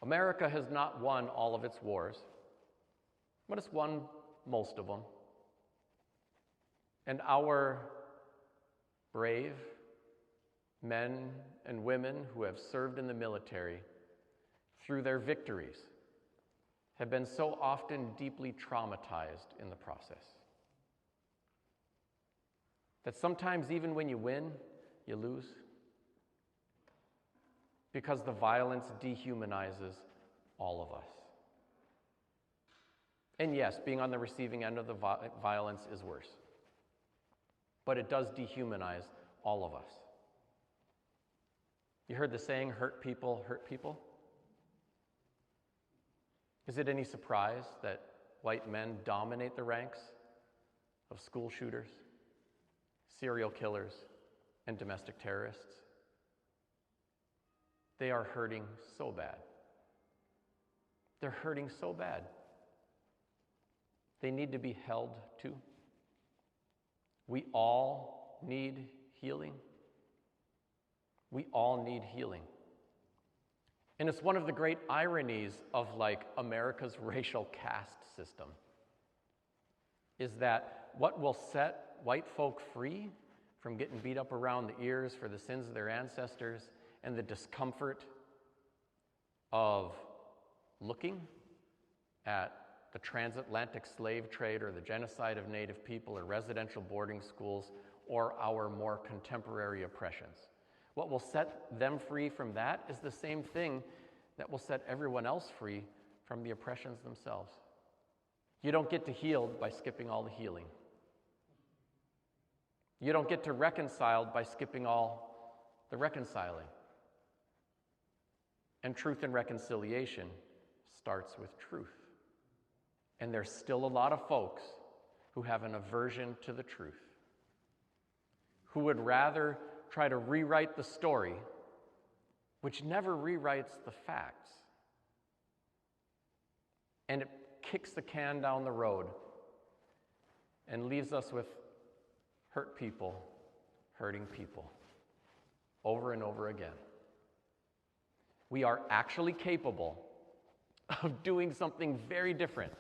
America has not won all of its wars, but it's won most of them. And our brave men and women who have served in the military, through their victories, have been so often deeply traumatized in the process that sometimes even when you win, you lose, because the violence dehumanizes all of us. And yes, being on the receiving end of the violence is worse, but it does dehumanize all of us. You heard the saying, hurt people hurt people? Is it any surprise that white men dominate the ranks of school shooters, serial killers, and domestic terrorists? They are hurting so bad. They're hurting so bad. They need to be held too. We all need healing. We all need healing. And it's one of the great ironies of America's racial caste system is that what will set white folk free from getting beat up around the ears for the sins of their ancestors and the discomfort of looking at the transatlantic slave trade or the genocide of Native people or residential boarding schools or our more contemporary oppressions. What will set them free from that is the same thing that will set everyone else free from the oppressions themselves. You don't get to heal by skipping all the healing. You don't get to reconcile by skipping all the reconciling. And truth and reconciliation starts with truth. And there's still a lot of folks who have an aversion to the truth, who would rather try to rewrite the story, which never rewrites the facts. And it kicks the can down the road and leaves us with hurt people hurting people over and over again. We are actually capable of doing something very different